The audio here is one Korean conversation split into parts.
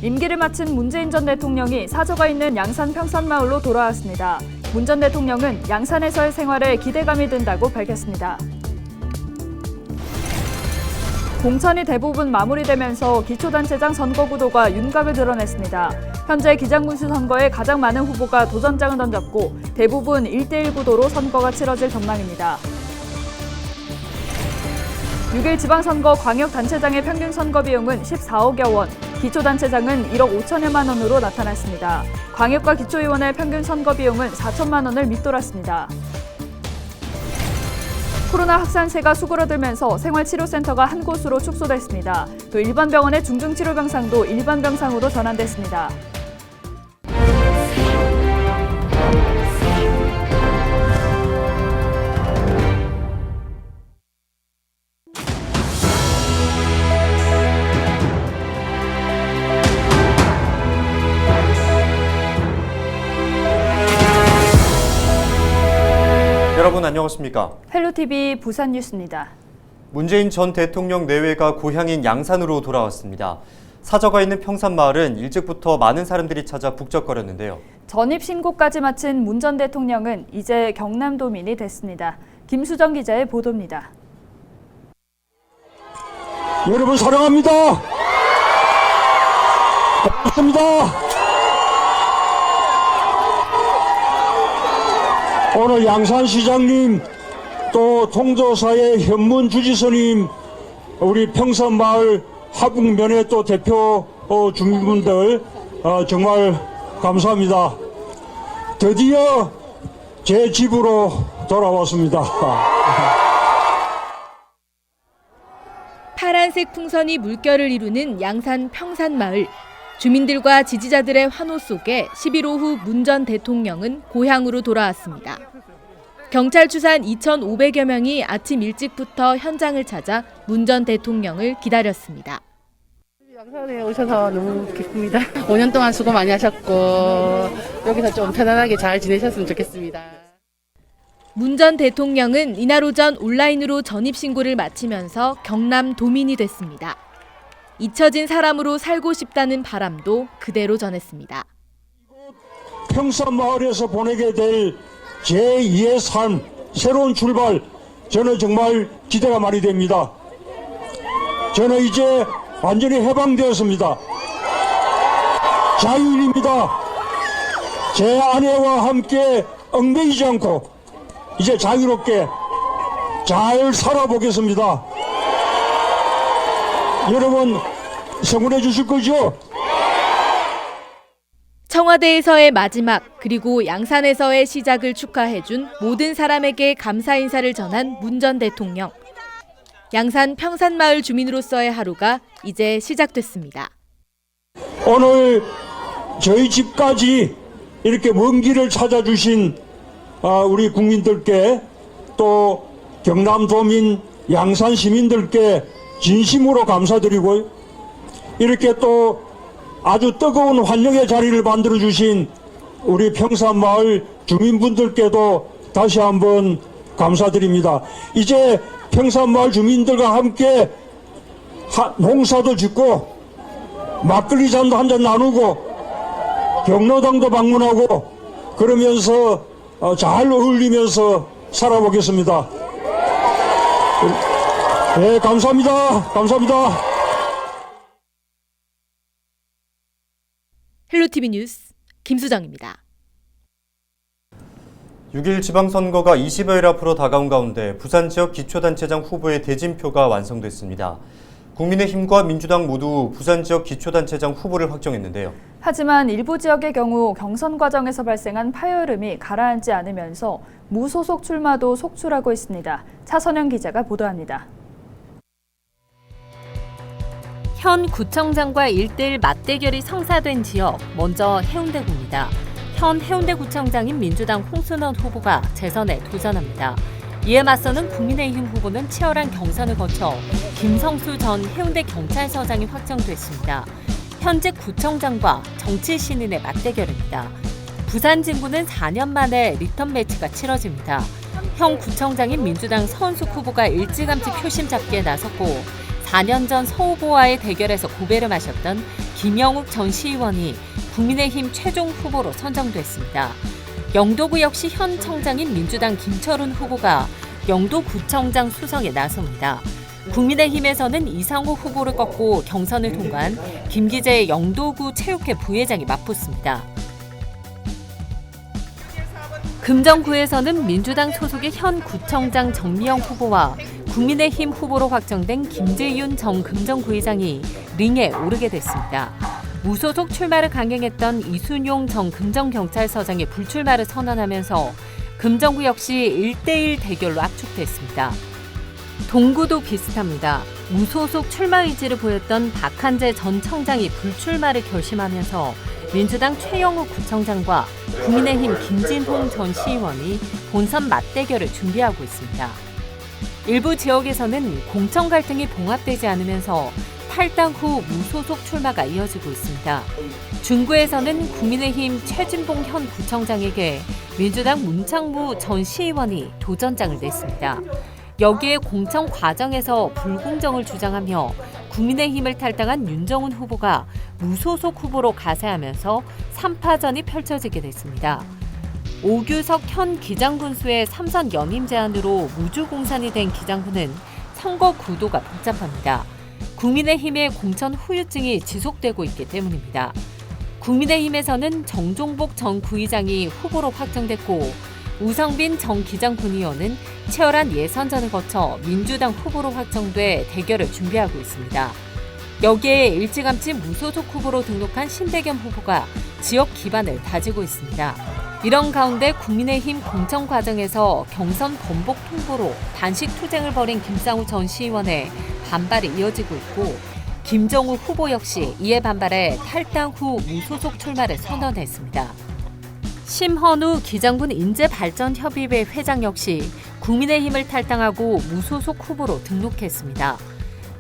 임기를 마친 문재인 전 대통령이 사저가 있는 양산 평산마을로 돌아왔습니다. 문 전 대통령은 양산에서의 생활에 기대감이 든다고 밝혔습니다. 공천이 대부분 마무리되면서 기초단체장 선거 구도가 윤곽을 드러냈습니다. 현재 기장군수 선거에 가장 많은 후보가 도전장을 던졌고 대부분 1대1 구도로 선거가 치러질 전망입니다. 6일 지방선거 광역단체장의 평균 선거 비용은 14억여 원, 기초단체장은 1억 5천여만 원으로 나타났습니다. 광역과 기초의원의 평균 선거 비용은 4천만 원을 밑돌았습니다. 코로나 확산세가 수그러들면서 생활치료센터가 한 곳으로 축소됐습니다. 또 일반 병원의 중증치료병상도 일반 병상으로 전환됐습니다. 여러분 안녕하십니까? 헬로TV 부산 뉴스입니다. 문재인 전 대통령 내외가 고향인 양산으로 돌아왔습니다. 사저가 있는 평산마을은 일찍부터 많은 사람들이 찾아 북적거렸는데요. 전입 신고까지 마친 문 전 대통령은 이제 경남도민이 됐습니다. 김수정 기자의 보도입니다. 여러분 사랑합니다. 반갑습니다. 오늘 양산시장님, 또 통도사의 현문 주지사님, 우리 평산마을 하북면의 또 대표 주민분들 정말 감사합니다. 드디어 제 집으로 돌아왔습니다. 파란색 풍선이 물결을 이루는 양산 평산마을. 주민들과 지지자들의 환호 속에 10일 오후 문 전 대통령은 고향으로 돌아왔습니다. 경찰 추산 2,500여 명이 아침 일찍부터 현장을 찾아 문 전 대통령을 기다렸습니다. 양산에 오셔서 너무 기쁩니다. 5년 동안 수고 많이 하셨고 여기서 좀 편안하게 잘 지내셨으면 좋겠습니다. 문 전 대통령은 이날 오전 온라인으로 전입신고를 마치면서 경남도민이 됐습니다. 잊혀진 사람으로 살고 싶다는 바람도 그대로 전했습니다. 평산마을에서 보내게 될 제2의 삶, 새로운 출발, 저는 정말 기대가 많이 됩니다. 저는 이제 완전히 해방되었습니다. 자유인입니다. 제 아내와 함께 얽매이지 않고 이제 자유롭게 잘 살아보겠습니다. 여러분 성원해 주실 거죠? 청와대에서의 마지막 그리고 양산에서의 시작을 축하해준 모든 사람에게 감사 인사를 전한 문 전 대통령. 양산 평산마을 주민으로서의 하루가 이제 시작됐습니다. 오늘 저희 집까지 이렇게 먼 길을 찾아주신 우리 국민들께 또 경남도민 양산 시민들께 진심으로 감사드리고 이렇게 또 아주 뜨거운 환영의 자리를 만들어주신 우리 평산마을 주민분들께도 다시 한번 감사드립니다. 이제 평산마을 주민들과 함께 농사도 짓고 막걸리 잔도 한잔 나누고 경로당도 방문하고 그러면서 잘 어울리면서 살아보겠습니다. 네, 감사합니다. 감사합니다. 헬로티비 뉴스 김수정입니다. 6일 지방선거가 20여일 앞으로 다가온 가운데 부산 지역 기초단체장 후보의 대진표가 완성됐습니다. 국민의힘과 민주당 모두 부산 지역 기초단체장 후보를 확정했는데요. 하지만 일부 지역의 경우 경선 과정에서 발생한 파열음이 가라앉지 않으면서 무소속 출마도 속출하고 있습니다. 차선영 기자가 보도합니다. 현 구청장과 1대1 맞대결이 성사된 지역, 먼저 해운대구입니다. 현 해운대구청장인 민주당 홍순원 후보가 재선에 도전합니다. 이에 맞서는 국민의힘 후보는 치열한 경선을 거쳐 김성수 전 해운대경찰서장이 확정됐습니다. 현재 구청장과 정치 신인의 맞대결입니다. 부산 진구는 4년 만에 리턴 매치가 치러집니다. 현 구청장인 민주당 서은숙 후보가 일찌감치 표심 잡기에 나섰고 4년 전 서 후보와의 대결에서 고배를 마셨던 김영욱 전 시의원이 국민의힘 최종 후보로 선정됐습니다. 영도구 역시 현 청장인 민주당 김철훈 후보가 영도구청장 수성에 나섭니다. 국민의힘에서는 이상호 후보를 꺾고 경선을 통과한 김기재 영도구 체육회 부회장이 맞붙습니다. 금정구에서는 민주당 소속의 현 구청장 정미영 후보와 국민의힘 후보로 확정된 김재윤 전 금정구의장이 링에 오르게 됐습니다. 무소속 출마를 강행했던 이순용 전 금정경찰서장이 불출마를 선언하면서 금정구 역시 1대1 대결로 압축됐습니다. 동구도 비슷합니다. 무소속 출마 의지를 보였던 박한재 전 청장이 불출마를 결심하면서 민주당 최영욱 구청장과 국민의힘 김진홍 전 시의원이 본선 맞대결을 준비하고 있습니다. 일부 지역에서는 공천 갈등이 봉합되지 않으면서 탈당 후 무소속 출마가 이어지고 있습니다. 중구에서는 국민의힘 최진봉 현 구청장에게 민주당 문창무 전 시의원이 도전장을 냈습니다. 여기에 공천 과정에서 불공정을 주장하며 국민의힘을 탈당한 윤정훈 후보가 무소속 후보로 가세하면서 3파전이 펼쳐지게 됐습니다. 오규석 현 기장군수의 3선 연임 제안으로 무주공산이 된 기장군은 선거 구도가 복잡합니다. 국민의힘의 공천 후유증이 지속되고 있기 때문입니다. 국민의힘에서는 정종복 전 구의장이 후보로 확정됐고 우성빈 전 기장군의원은 치열한 예선전을 거쳐 민주당 후보로 확정돼 대결을 준비하고 있습니다. 여기에 일찌감치 무소속 후보로 등록한 신대겸 후보가 지역 기반을 다지고 있습니다. 이런 가운데 국민의힘 공천 과정에서 경선 번복 통보로 단식 투쟁을 벌인 김상우 전 시의원의 반발이 이어지고 있고 김정우 후보 역시 이에 반발해 탈당 후 무소속 출마를 선언했습니다. 심헌우 기장군 인재발전협의회 회장 역시 국민의힘을 탈당하고 무소속 후보로 등록했습니다.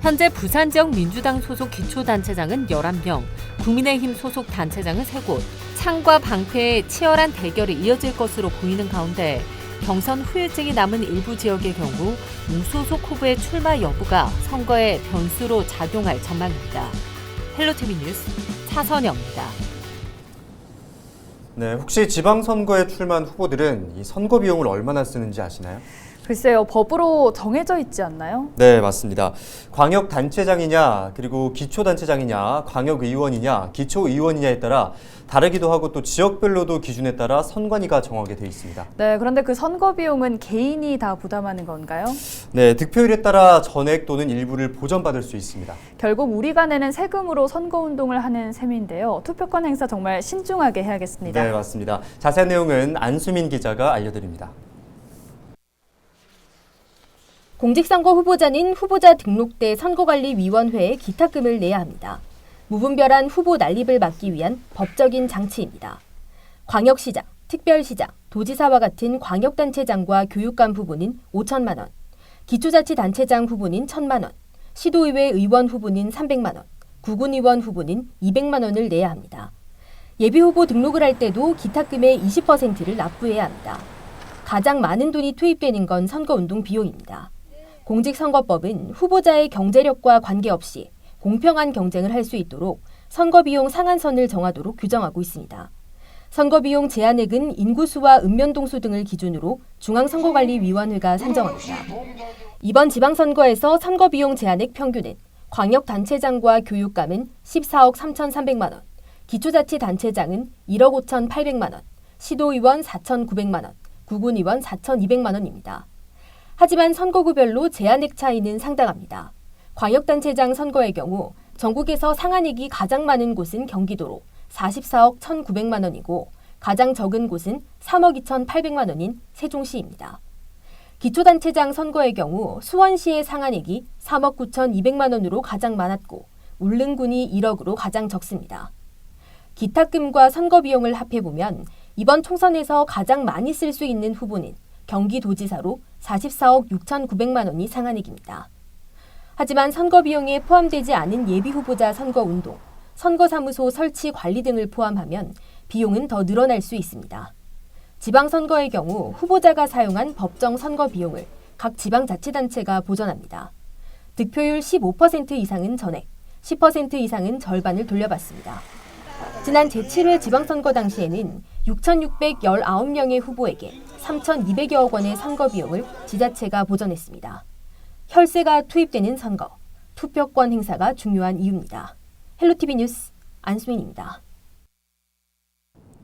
현재 부산 지역 민주당 소속 기초단체장은 11명, 국민의힘 소속 단체장은 3곳, 창과 방패의 치열한 대결이 이어질 것으로 보이는 가운데 경선 후유증이 남은 일부 지역의 경우 무소속 후보의 출마 여부가 선거의 변수로 작용할 전망입니다. 헬로티비 뉴스 차선영입니다. 네, 혹시 지방선거에 출마한 후보들은 이 선거 비용을 얼마나 쓰는지 아시나요? 글쎄요, 법으로 정해져 있지 않나요? 네, 맞습니다. 광역단체장이냐, 그리고 기초단체장이냐, 광역의원이냐, 기초의원이냐에 따라 다르기도 하고 또 지역별로도 기준에 따라 선관위가 정하게 돼 있습니다. 네, 그런데 그 선거 비용은 개인이 다 부담하는 건가요? 네, 득표율에 따라 전액 또는 일부를 보전받을 수 있습니다. 결국 우리가 내는 세금으로 선거운동을 하는 셈인데요. 투표권 행사 정말 신중하게 해야겠습니다. 네, 맞습니다. 자세한 내용은 안수민 기자가 알려드립니다. 공직선거 후보자는 후보자 등록대 선거관리위원회에 기탁금을 내야 합니다. 무분별한 후보 난립을 막기 위한 법적인 장치입니다. 광역시장, 특별시장, 도지사와 같은 광역단체장과 교육감 후보는 5천만 원, 기초자치단체장 후보는 1,000만 원, 시도의회 의원 후보는 300만 원, 구군의원 후보는 200만 원을 내야 합니다. 예비후보 등록을 할 때도 기탁금의 20%를 납부해야 합니다. 가장 많은 돈이 투입되는 건 선거운동 비용입니다. 공직선거법은 후보자의 경제력과 관계없이 공평한 경쟁을 할 수 있도록 선거비용 상한선을 정하도록 규정하고 있습니다. 선거비용 제한액은 인구수와 읍면동수 등을 기준으로 중앙선거관리위원회가 산정합니다. 이번 지방선거에서 선거비용 제한액 평균은 광역단체장과 교육감은 14억 3,300만 원, 기초자치단체장은 1억 5,800만 원, 시도의원 4,900만 원, 구군의원 4,200만 원입니다. 하지만 선거구별로 제한액 차이는 상당합니다. 광역단체장 선거의 경우 전국에서 상한액이 가장 많은 곳은 경기도로 44억 1,900만 원이고 가장 적은 곳은 3억 2,800만 원인 세종시입니다. 기초단체장 선거의 경우 수원시의 상한액이 3억 9,200만 원으로 가장 많았고 울릉군이 1억으로 가장 적습니다. 기탁금과 선거비용을 합해보면 이번 총선에서 가장 많이 쓸 수 있는 후보는 경기도지사로 44억 6,900만 원이 상한액입니다. 하지만 선거비용에 포함되지 않은 예비후보자 선거운동, 선거사무소 설치 관리 등을 포함하면 비용은 더 늘어날 수 있습니다. 지방선거의 경우 후보자가 사용한 법정 선거비용을 각 지방자치단체가 보전합니다. 득표율 15% 이상은 전액, 10% 이상은 절반을 돌려받습니다. 지난 제7회 지방선거 당시에는 6,619명의 후보에게 3,200여억 원의 선거 비용을 지자체가 보전했습니다. 혈세가 투입되는 선거, 투표권 행사가 중요한 이유입니다. 헬로티비 뉴스 안수민입니다.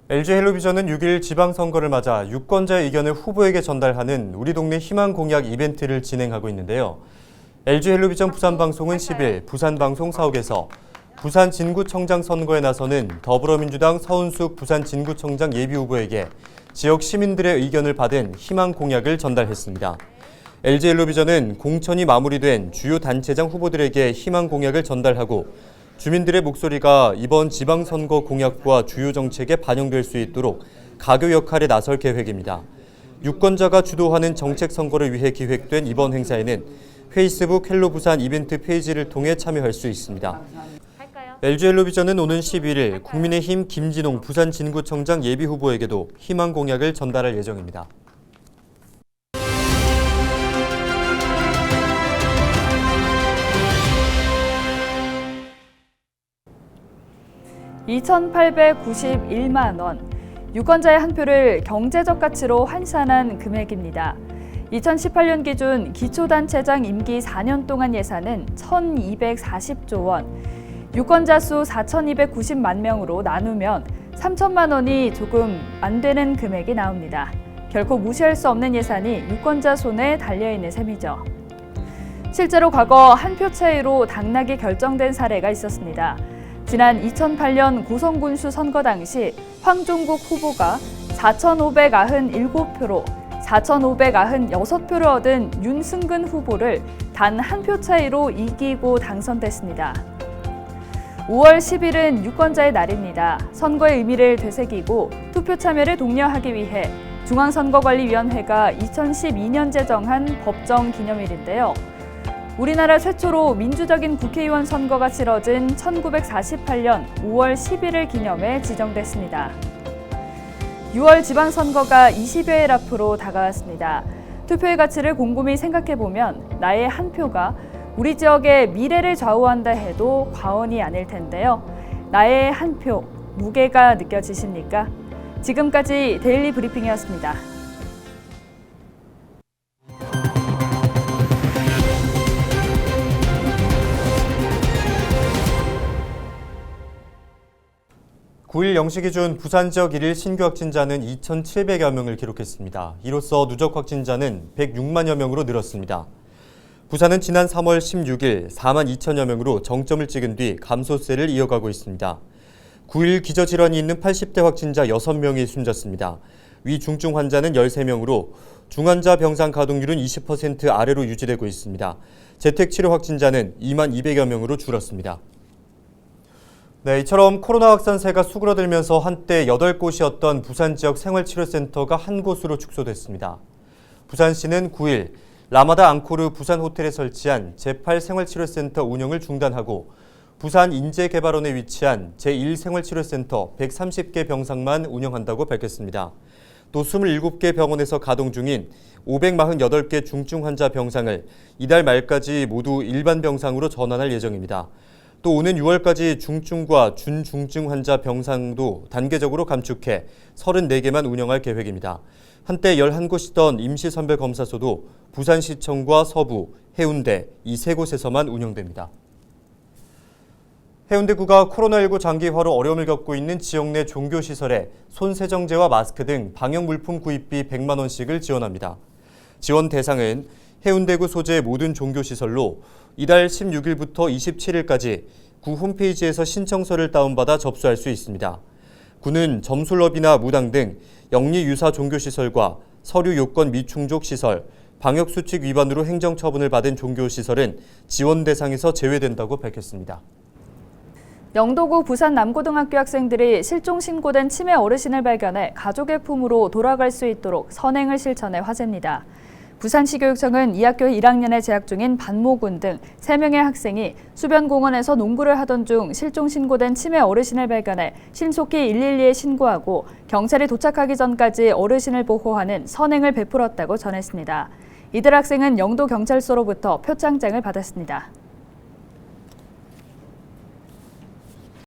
LG 헬로비전은 6일 지방선거를 맞아 유권자의 의견을 후보에게 전달하는 우리 동네 희망 공약 이벤트를 진행하고 있는데요. LG 헬로비전 부산방송은 10일 부산방송 사옥에서 부산 진구청장 선거에 나서는 더불어민주당 서은숙 부산 진구청장 예비후보에게 지역 시민들의 의견을 받은 희망 공약을 전달했습니다. LG 헬로비전은 공천이 마무리된 주요 단체장 후보들에게 희망 공약을 전달하고 주민들의 목소리가 이번 지방선거 공약과 주요 정책에 반영될 수 있도록 가교 역할에 나설 계획입니다. 유권자가 주도하는 정책 선거를 위해 기획된 이번 행사에는 페이스북 헬로 부산 이벤트 페이지를 통해 참여할 수 있습니다. LG 헬로비전은 오는 11일 국민의힘 김진홍 부산 진구청장 예비후보에게도 희망 공약을 전달할 예정입니다. (2,891만 원). 유권자의 한 표를 경제적 가치로 환산한 금액입니다. 2018년 기준 기초단체장 임기 4년 동안 예산은 1,240조 원, 유권자 수 4,290만 명으로 나누면 3천만 원이 조금 안 되는 금액이 나옵니다. 결코 무시할 수 없는 예산이 유권자 손에 달려있는 셈이죠. 실제로 과거 한 표 차이로 당락이 결정된 사례가 있었습니다. 지난 2008년 고성군수 선거 당시 황종국 후보가 4,597표로 4,596표를 얻은 윤승근 후보를 단 한 표 차이로 이기고 당선됐습니다. 5월 10일은 유권자의 날입니다. 선거의 의미를 되새기고 투표 참여를 독려하기 위해 중앙선거관리위원회가 2012년 제정한 법정 기념일인데요. 우리나라 최초로 민주적인 국회의원 선거가 치러진 1948년 5월 11일 기념해 지정됐습니다. 6월 지방선거가 20여일 앞으로 다가왔습니다. 투표의 가치를 곰곰이 생각해보면 나의 한 표가 우리 지역의 미래를 좌우한다 해도 과언이 아닐 텐데요. 나의 한 표, 무게가 느껴지십니까? 지금까지 데일리 브리핑이었습니다. (9일) 0시 기준 부산 지역 1일 신규 확진자는 2,700여 명을 기록했습니다. 이로써 누적 확진자는 106만여 명으로 늘었습니다. 부산은 지난 3월 16일 4만 2천여 명으로 정점을 찍은 뒤 감소세를 이어가고 있습니다. 9일 기저질환이 있는 80대 확진자 6명이 숨졌습니다. 위중증 환자는 13명으로 중환자 병상 가동률은 20% 아래로 유지되고 있습니다. 재택치료 확진자는 2만 200여 명으로 줄었습니다. 네, 이처럼 코로나 확산세가 수그러들면서 한때 8곳이었던 부산 지역 생활치료센터가 한 곳으로 축소됐습니다. 부산시는 9일 라마다 앙코르 부산 호텔에 설치한 제8 생활치료센터 운영을 중단하고 부산 인재개발원에 위치한 제1생활치료센터 130개 병상만 운영한다고 밝혔습니다. 또 27개 병원에서 가동 중인 548개 중증 환자 병상을 이달 말까지 모두 일반 병상으로 전환할 예정입니다. 또 오는 6월까지 중증과 준중증 환자 병상도 단계적으로 감축해 34개만 운영할 계획입니다. 한때 11곳이던 임시선별검사소도 부산시청과 서부, 해운대 이 세 곳에서만 운영됩니다. 해운대구가 코로나19 장기화로 어려움을 겪고 있는 지역 내 종교시설에 손세정제와 마스크 등 방역물품 구입비 100만 원씩을 지원합니다. 지원 대상은 해운대구 소재 모든 종교시설로 이달 16일부터 27일까지 구 홈페이지에서 신청서를 다운받아 접수할 수 있습니다. 구는 점술업이나 무당 등 영리유사 종교시설과 서류 요건 미충족 시설, 방역수칙 위반으로 행정처분을 받은 종교시설은 지원 대상에서 제외된다고 밝혔습니다. 영도구 부산 남고등학교 학생들이 실종 신고된 치매 어르신을 발견해 가족의 품으로 돌아갈 수 있도록 선행을 실천해 화제입니다. 부산시교육청은 이 학교 1학년에 재학 중인 반모군 등 3명의 학생이 수변공원에서 농구를 하던 중 실종 신고된 치매 어르신을 발견해 신속히 112에 신고하고 경찰이 도착하기 전까지 어르신을 보호하는 선행을 베풀었다고 전했습니다. 이들 학생은 영도경찰서로부터 표창장을 받았습니다.